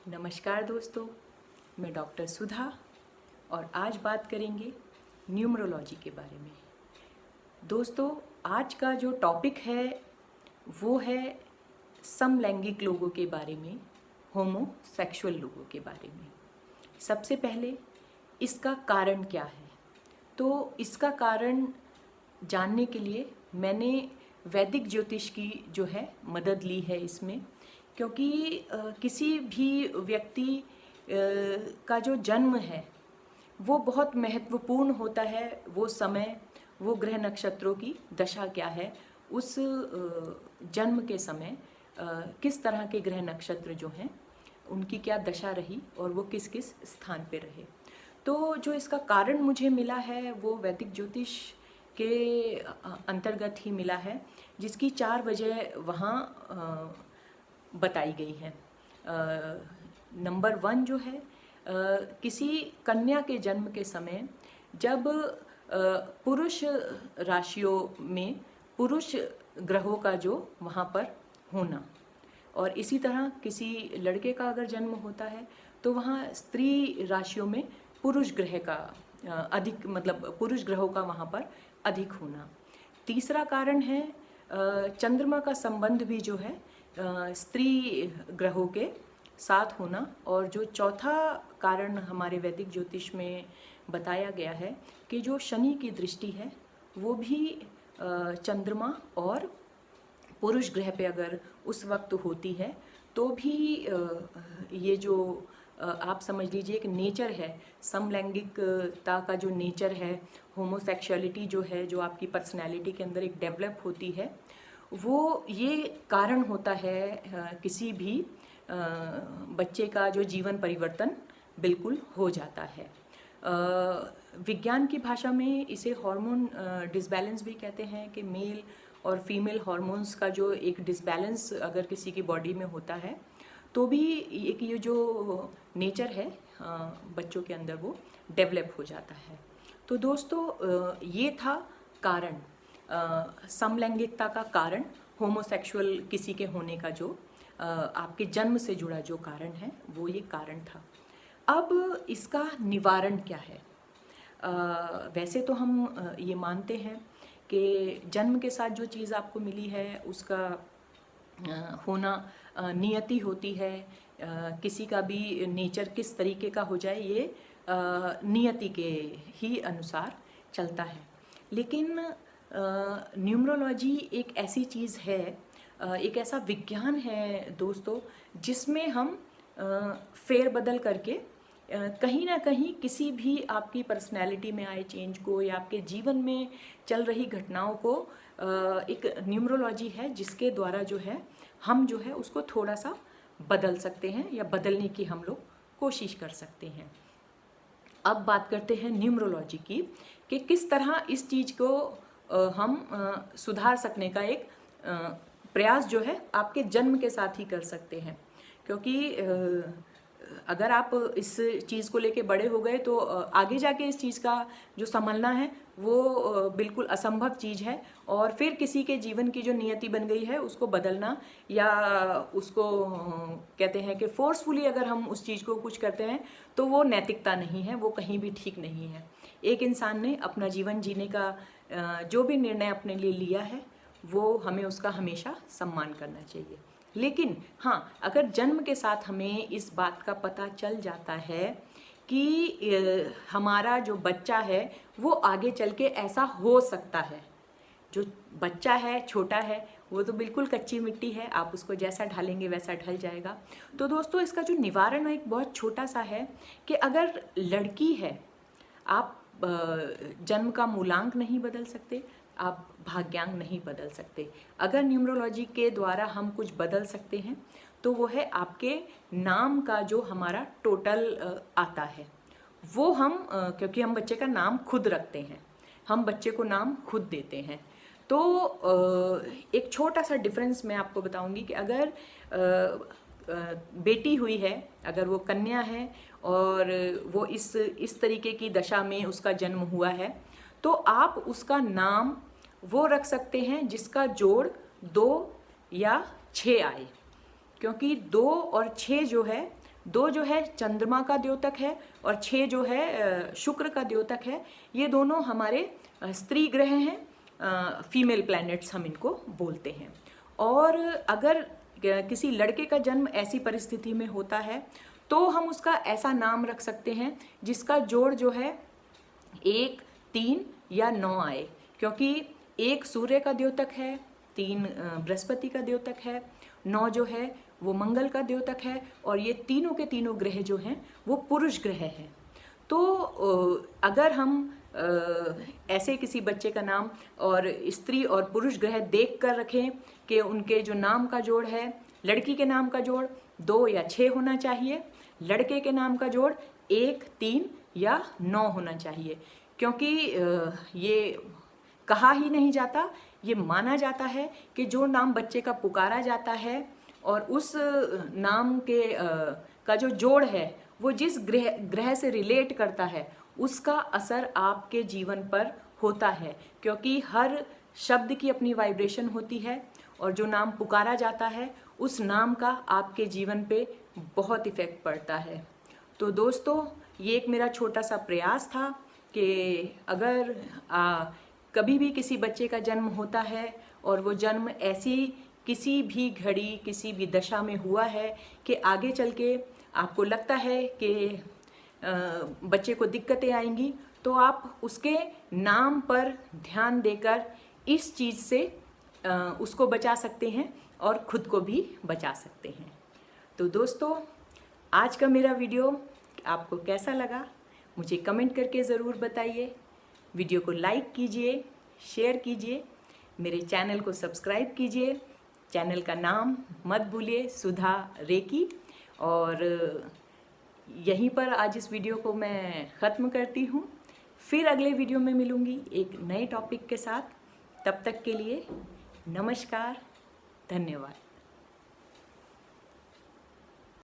नमस्कार दोस्तों, मैं डॉक्टर सुधा और आज बात करेंगे न्यूमरोलॉजी के बारे में। दोस्तों, आज का जो टॉपिक है वो है समलैंगिक लोगों के बारे में, होमोसेक्सुअल लोगों के बारे में। सबसे पहले इसका कारण क्या है? तो इसका कारण जानने के लिए मैंने वैदिक ज्योतिष की जो है मदद ली है इसमें, क्योंकि किसी भी व्यक्ति का जो जन्म है वो बहुत महत्वपूर्ण होता है। वो समय, वो ग्रह नक्षत्रों की दशा क्या है, उस जन्म के समय किस तरह के ग्रह नक्षत्र जो हैं उनकी क्या दशा रही और वो किस किस स्थान पे रहे। तो जो इसका कारण मुझे मिला है वो वैदिक ज्योतिष के अंतर्गत ही मिला है, जिसकी 4 वजह वहाँ बताई गई हैं। नंबर 1 जो है, किसी कन्या के जन्म के समय जब पुरुष राशियों में पुरुष ग्रहों का जो वहाँ पर होना, और इसी तरह किसी लड़के का अगर जन्म होता है तो वहाँ स्त्री राशियों में पुरुष ग्रह का अधिक, मतलब पुरुष ग्रहों का वहाँ पर अधिक होना। तीसरा कारण है चंद्रमा का संबंध भी जो है स्त्री ग्रहों के साथ होना। और जो चौथा कारण हमारे वैदिक ज्योतिष में बताया गया है कि जो शनि की दृष्टि है वो भी चंद्रमा और पुरुष ग्रह पे अगर उस वक्त होती है तो भी ये जो आप समझ लीजिए एक नेचर है, समलैंगिकता का जो नेचर है, होमोसेक्सुअलिटी जो है, जो आपकी पर्सनैलिटी के अंदर एक डेवलप होती है, वो ये कारण होता है किसी भी बच्चे का जो जीवन परिवर्तन बिल्कुल हो जाता है। विज्ञान की भाषा में इसे हार्मोन डिसबैलेंस भी कहते हैं कि मेल और फीमेल हार्मोन्स का जो एक डिसबैलेंस अगर किसी की बॉडी में होता है तो भी एक ये जो नेचर है बच्चों के अंदर वो डेवलप हो जाता है। तो दोस्तों, ये था कारण, समलैंगिकता का कारण, होमोसेक्सुअल किसी के होने का जो आपके जन्म से जुड़ा जो कारण है वो ये कारण था। अब इसका निवारण क्या है? वैसे तो हम ये मानते हैं कि जन्म के साथ जो चीज़ आपको मिली है उसका होना नियति होती है। किसी का भी नेचर किस तरीके का हो जाए ये नियति के ही अनुसार चलता है। लेकिन न्यूमरोलॉजी एक ऐसी चीज़ है, एक ऐसा विज्ञान है दोस्तों, जिसमें हम फेरबदल करके कहीं ना कहीं किसी भी आपकी पर्सनैलिटी में आए चेंज को या आपके जीवन में चल रही घटनाओं को एक न्यूमरोलॉजी है जिसके द्वारा जो है हम जो है उसको थोड़ा सा बदल सकते हैं या बदलने की हम लोग कोशिश कर सकते हैं। अब बात करते हैं न्यूमरोलॉजी की कि किस तरह इस चीज़ को हम सुधार सकने का एक प्रयास जो है आपके जन्म के साथ ही कर सकते हैं। क्योंकि अगर आप इस चीज़ को लेके बड़े हो गए तो आगे जाके इस चीज़ का जो संभलना है वो बिल्कुल असंभव चीज़ है। और फिर किसी के जीवन की जो नियति बन गई है उसको बदलना या उसको कहते हैं कि फोर्सफुली अगर हम उस चीज़ को कुछ करते हैं तो वो नैतिकता नहीं है, वो कहीं भी ठीक नहीं है। एक इंसान ने अपना जीवन जीने का जो भी निर्णय अपने लिए लिया है वो हमें उसका हमेशा सम्मान करना चाहिए। लेकिन हाँ, अगर जन्म के साथ हमें इस बात का पता चल जाता है कि हमारा जो बच्चा है वो आगे चल के ऐसा हो सकता है, जो बच्चा है छोटा है वो तो बिल्कुल कच्ची मिट्टी है, आप उसको जैसा ढालेंगे वैसा ढल जाएगा। तो दोस्तों, इसका जो निवारण है एक बहुत छोटा सा है कि अगर लड़की है, आप जन्म का मूलांक नहीं बदल सकते, आप भाग्यांक नहीं बदल सकते। अगर न्यूमरोलॉजी के द्वारा हम कुछ बदल सकते हैं तो वो है आपके नाम का जो हमारा टोटल आता है वो हम क्योंकि हम बच्चे का नाम खुद रखते हैं, हम बच्चे को नाम खुद देते हैं। तो एक छोटा सा डिफरेंस मैं आपको बताऊंगी कि अगर बेटी हुई है, अगर वो कन्या है और वो इस तरीके की दशा में उसका जन्म हुआ है तो आप उसका नाम वो रख सकते हैं जिसका जोड़ 2 या 6 आए, क्योंकि 2 और 6 जो है 2 जो है चंद्रमा का द्योतक है और 6 जो है शुक्र का द्योतक है। ये दोनों हमारे स्त्री ग्रह हैं, फीमेल प्लैनेट्स हम इनको बोलते हैं। और अगर किसी लड़के का जन्म ऐसी परिस्थिति में होता है तो हम उसका ऐसा नाम रख सकते हैं जिसका जोड़ जो है 1, 3 या 9 आए, क्योंकि 1 सूर्य का द्योतक है, 3 बृहस्पति का द्योतक है, 9 जो है वो मंगल का द्योतक है और ये तीनों के तीनों ग्रह जो हैं वो पुरुष ग्रह हैं। तो अगर हम ऐसे किसी बच्चे का नाम और स्त्री और पुरुष ग्रह देख कर रखें कि उनके जो नाम का जोड़ है, लड़की के नाम का जोड़ 2 या 6 होना चाहिए, लड़के के नाम का जोड़ 1, 3 या 9 होना चाहिए, क्योंकि ये कहा ही नहीं जाता, ये माना जाता है कि जो नाम बच्चे का पुकारा जाता है और उस नाम के का जो जोड़ है वो जिस ग्रह से रिलेट करता है उसका असर आपके जीवन पर होता है, क्योंकि हर शब्द की अपनी वाइब्रेशन होती है और जो नाम पुकारा जाता है उस नाम का आपके जीवन पे बहुत इफ़ेक्ट पड़ता है। तो दोस्तों, ये एक मेरा छोटा सा प्रयास था कि अगर कभी भी किसी बच्चे का जन्म होता है और वो जन्म ऐसी किसी भी घड़ी किसी भी दशा में हुआ है कि आगे चल के आपको लगता है कि बच्चे को दिक्कतें आएंगी, तो आप उसके नाम पर ध्यान देकर इस चीज़ से उसको बचा सकते हैं और खुद को भी बचा सकते हैं। तो दोस्तों, आज का मेरा वीडियो आपको कैसा लगा मुझे कमेंट करके ज़रूर बताइए। वीडियो को लाइक कीजिए, शेयर कीजिए, मेरे चैनल को सब्सक्राइब कीजिए। चैनल का नाम मत भूलिए, सुधा रेकी। और यहीं पर आज इस वीडियो को मैं ख़त्म करती हूँ। फिर अगले वीडियो में मिलूँगी एक नए टॉपिक के साथ। तब तक के लिए नमस्कार, धन्यवाद।